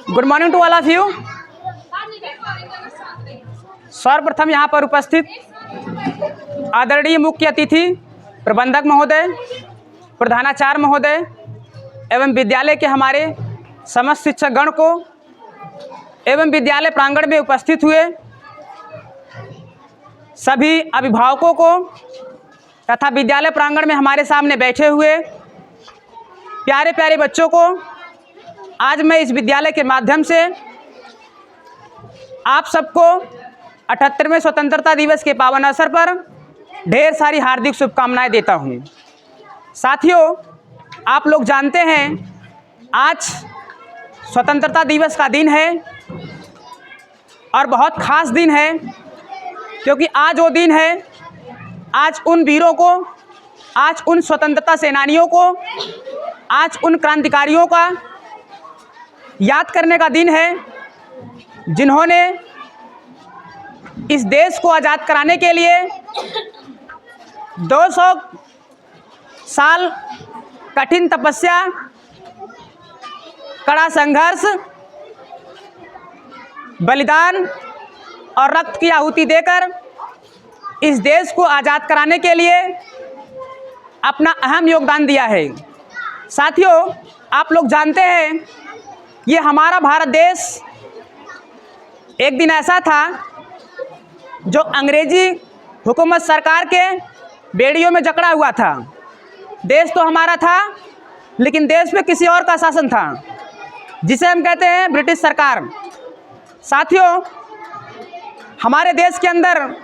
Good morning to all of you. सर्वप्रथम यहाँ पर उपस्थित आदरणीय मुख्य अतिथि प्रबंधक महोदय, प्रधानाचार्य महोदय एवं विद्यालय के हमारे समस्त शिक्षकगण को एवं विद्यालय प्रांगण में उपस्थित हुए सभी अभिभावकों को तथा विद्यालय प्रांगण में हमारे सामने बैठे हुए प्यारे प्यारे बच्चों को आज मैं इस विद्यालय के माध्यम से आप सबको 78वें स्वतंत्रता दिवस के पावन अवसर पर ढेर सारी हार्दिक शुभकामनाएं देता हूं। साथियों, आप लोग जानते हैं आज स्वतंत्रता दिवस का दिन है और बहुत ख़ास दिन है, क्योंकि आज वो दिन है, आज उन वीरों को, आज उन स्वतंत्रता सेनानियों को, आज उन क्रांतिकारियों का याद करने का दिन है जिन्होंने इस देश को आज़ाद कराने के लिए 200 साल कठिन तपस्या, कड़ा संघर्ष, बलिदान और रक्त की आहुति देकर इस देश को आज़ाद कराने के लिए अपना अहम योगदान दिया है। साथियों, आप लोग जानते हैं ये हमारा भारत देश एक दिन ऐसा था जो अंग्रेजी हुकूमत सरकार के बेड़ियों में जकड़ा हुआ था। देश तो हमारा था, लेकिन देश में किसी और का शासन था, जिसे हम कहते हैं ब्रिटिश सरकार। साथियों, हमारे देश के अंदर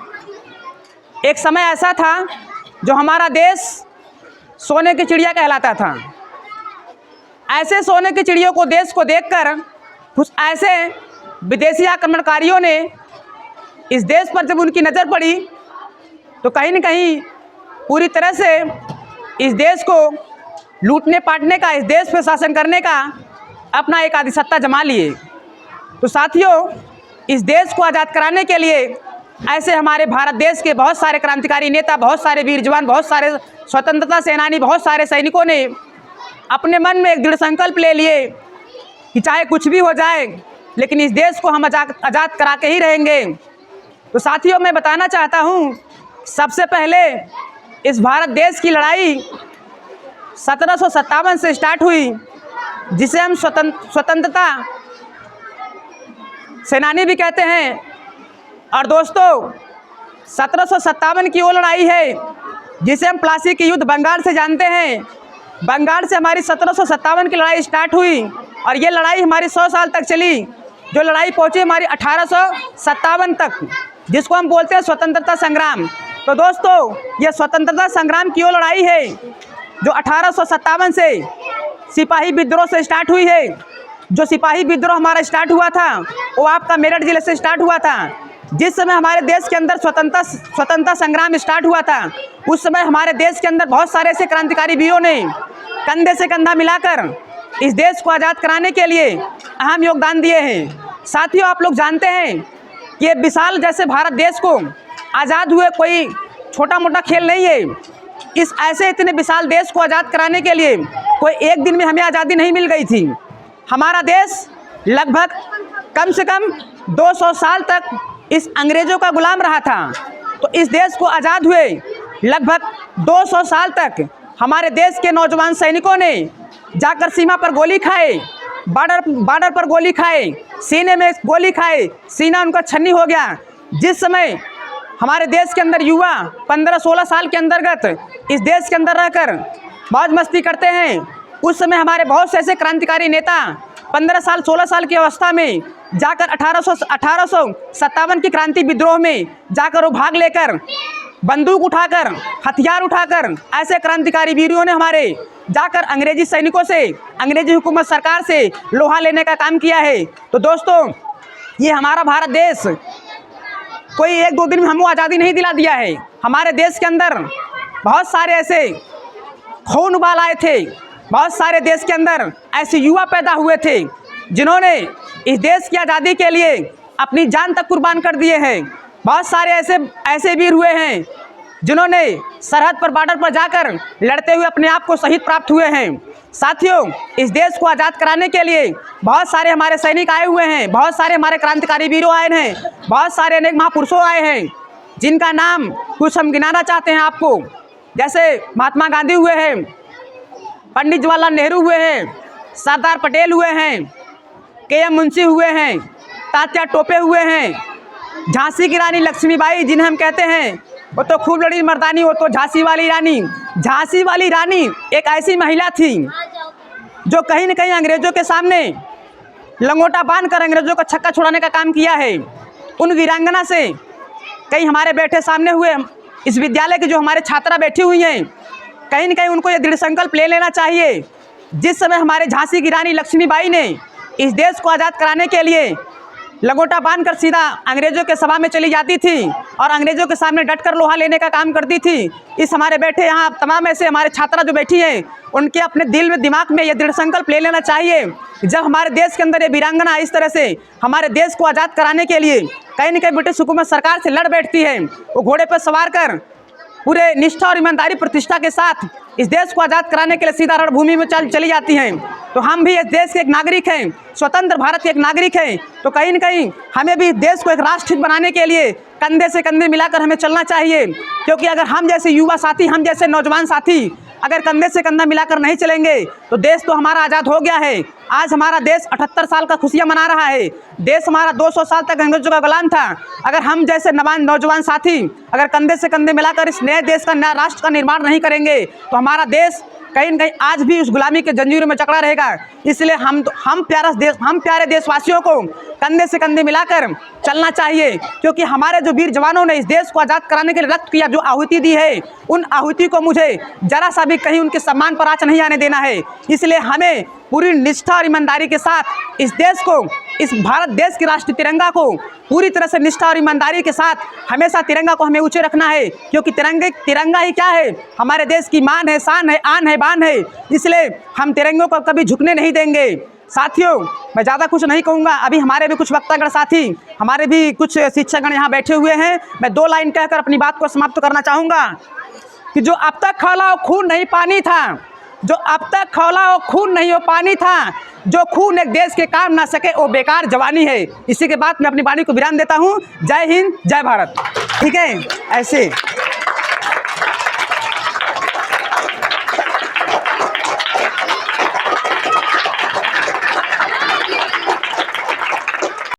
एक समय ऐसा था जो हमारा देश सोने की चिड़िया कहलाता था। ऐसे सोने की चिड़ियों को, देश को देखकर कुछ ऐसे विदेशी आक्रमणकारियों ने इस देश पर जब उनकी नज़र पड़ी तो कहीं न कहीं पूरी तरह से इस देश को लूटने पाटने का, इस देश पर शासन करने का अपना एक आधिसत्ता जमा लिए। तो साथियों, इस देश को आज़ाद कराने के लिए ऐसे हमारे भारत देश के बहुत सारे क्रांतिकारी नेता, बहुत सारे वीर जवान, बहुत सारे स्वतंत्रता सेनानी, बहुत सारे सैनिकों ने अपने मन में एक दृढ़ संकल्प ले लिए कि चाहे कुछ भी हो जाए, लेकिन इस देश को हम आज़ाद करा के ही रहेंगे। तो साथियों, मैं बताना चाहता हूँ, सबसे पहले इस भारत देश की लड़ाई 1757 से स्टार्ट हुई, जिसे हम स्वतंत्रता सेनानी भी कहते हैं। और दोस्तों, 1757 की वो लड़ाई है जिसे हम प्लासी की युद्ध बंगाल से जानते हैं। बंगाल से हमारी 1757 की लड़ाई स्टार्ट हुई और ये लड़ाई हमारी 100 साल तक चली, जो लड़ाई पहुंची हमारी 1857 तक, जिसको हम बोलते हैं स्वतंत्रता संग्राम। तो दोस्तों, ये स्वतंत्रता संग्राम की वो लड़ाई है जो 1857 से सिपाही विद्रोह से स्टार्ट हुई है। जो सिपाही विद्रोह हमारा स्टार्ट हुआ था वो आपका मेरठ जिले से स्टार्ट हुआ था। जिस समय हमारे देश के अंदर स्वतंत्रता संग्राम स्टार्ट हुआ था, उस समय हमारे देश के अंदर बहुत सारे ऐसे क्रांतिकारी वीरों ने कंधे से कंधा मिलाकर इस देश को आज़ाद कराने के लिए अहम योगदान दिए हैं। साथियों, आप लोग जानते हैं कि ये विशाल जैसे भारत देश को आज़ाद हुए कोई छोटा मोटा खेल नहीं है। इस ऐसे इतने विशाल देश को आज़ाद कराने के लिए कोई एक दिन में हमें आज़ादी नहीं मिल गई थी। हमारा देश लगभग कम से कम 200 साल तक इस अंग्रेज़ों का गुलाम रहा था। तो इस देश को आज़ाद हुए लगभग 200 साल तक हमारे देश के नौजवान सैनिकों ने जाकर सीमा पर गोली खाए, बॉर्डर पर गोली खाए, सीने में गोली खाए, सीना उनका छन्नी हो गया। जिस समय हमारे देश के अंदर युवा 15-16 साल के अंतर्गत इस देश के अंदर रहकर मौज मस्ती करते हैं, उस समय हमारे बहुत से ऐसे क्रांतिकारी नेता 15 साल 16 साल की अवस्था में जाकर 1857 की क्रांति विद्रोह में जाकर वो भाग लेकर, बंदूक उठाकर, हथियार उठाकर, ऐसे क्रांतिकारी वीरों ने हमारे जाकर अंग्रेजी सैनिकों से, अंग्रेजी हुकूमत सरकार से लोहा लेने का काम किया है। तो दोस्तों, ये हमारा भारत देश कोई एक दो दिन में हमको आज़ादी नहीं दिला दिया है। हमारे देश के अंदर बहुत सारे ऐसे खून उबाल आए थे, बहुत सारे देश के अंदर ऐसे युवा पैदा हुए थे जिन्होंने इस देश की आज़ादी के लिए अपनी जान तक कुर्बान कर दिए हैं। बहुत सारे ऐसे वीर हुए हैं जिन्होंने सरहद पर, बॉर्डर पर जाकर लड़ते हुए अपने आप को शहीद प्राप्त हुए हैं। साथियों, इस देश को आज़ाद कराने के लिए बहुत सारे हमारे सैनिक आए हुए हैं, बहुत सारे हमारे क्रांतिकारी वीरों आए हैं, बहुत सारे अनेक महापुरुषों आए हैं, जिनका नाम कुछ हम गिनाना चाहते हैं आपको। जैसे महात्मा गांधी हुए हैं, पंडित जवाहरलाल नेहरू हुए हैं, सरदार पटेल हुए हैं, के.एम. मुंशी हुए हैं, तात्या टोपे हुए हैं, झांसी की रानी लक्ष्मीबाई जिन्हें हम कहते हैं, वो तो खूब लड़ी मर्दानी, वो तो झांसी वाली रानी। झांसी वाली रानी एक ऐसी महिला थी जो कहीं न कहीं अंग्रेज़ों के सामने लंगोटा बांधकर अंग्रेज़ों का छक्का छुड़ाने का काम किया है। उन वीरांगना से कई हमारे बैठे सामने हुए इस विद्यालय की जो हमारे छात्रा बैठी हुई हैं, कहीं न कहीं उनको ये दृढ़ संकल्प ले लेना चाहिए। जिस समय हमारे झांसी की रानी लक्ष्मीबाई ने इस देश को आज़ाद कराने के लिए लंगोटा बांधकर सीधा अंग्रेज़ों के सभा में चली जाती थी और अंग्रेज़ों के सामने डटकर लोहा लेने का काम करती थी। इस हमारे बैठे यहाँ तमाम ऐसे हमारे छात्रा जो बैठी हैं, उनके अपने दिल में दिमाग में ये दृढ़ संकल्प ले लेना चाहिए। जब हमारे देश के अंदर ये वीरांगना इस तरह से हमारे देश को आज़ाद कराने के लिए कहीं न कहीं ब्रिटिश हुकूमत सरकार से लड़ बैठती है, वो घोड़े पर सवार कर पूरे निष्ठा और ईमानदारी प्रतिष्ठा के साथ इस देश को आज़ाद कराने के लिए सीधा रणभूमि में चली जाती हैं, तो हम भी इस देश के एक नागरिक हैं, स्वतंत्र भारत के एक नागरिक हैं, तो कहीं न कहीं हमें भी देश को एक राष्ट्रहित बनाने के लिए कंधे से कंधे मिलाकर हमें चलना चाहिए। क्योंकि अगर हम जैसे युवा साथी, हम जैसे नौजवान साथी अगर कंधे से कंधा मिलाकर नहीं चलेंगे तो देश तो हमारा आज़ाद हो गया है। आज हमारा देश 78 साल का खुशियाँ मना रहा है। देश हमारा 200 साल तक अंग्रेजों का गुलाम था। अगर हम जैसे नौजवान साथी अगर कंधे से कंधे मिलाकर इस नए देश का, नया राष्ट्र का निर्माण नहीं करेंगे तो हमारा देश कहीं न कहीं आज भी उस गुलामी के जंजीरों में जकड़ा रहेगा। इसलिए हम प्यारे देशवासियों को कंधे से कंधे मिलाकर चलना चाहिए, क्योंकि हमारे जो वीर जवानों ने इस देश को आज़ाद कराने के लिए रक्त किया, जो आहुति दी है, उन आहुति को मुझे जरा सा भी कहीं उनके सम्मान पर आँच नहीं आने देना है। इसलिए हमें पूरी निष्ठा और ईमानदारी के साथ इस देश को, इस भारत देश के राष्ट्रीय तिरंगा को पूरी तरह से निष्ठा और ईमानदारी के साथ हमेशा तिरंगा को हमें ऊंचे रखना है। क्योंकि तिरंगा ही क्या है, हमारे देश की मान है, शान है, आन है, बान है। इसलिए हम तिरंगे को कभी झुकने नहीं देंगे। साथियों, मैं ज़्यादा कुछ नहीं कहूँगा। अभी हमारे भी कुछ वक्तागण साथी, हमारे भी कुछ शिक्षकगण यहाँ बैठे हुए हैं। मैं 2 लाइन कहकर अपनी बात को समाप्त करना चाहूँगा कि जो अब तक खौला वो खून नहीं पानी था, जो अब तक खौला वो खून नहीं वो पानी था, जो खून एक देश के काम ना सके वो बेकार जवानी है। इसी के बाद मैं अपनी वाणी को विराम देता हूँ। जय हिंद, जय भारत। ठीक है, ऐसे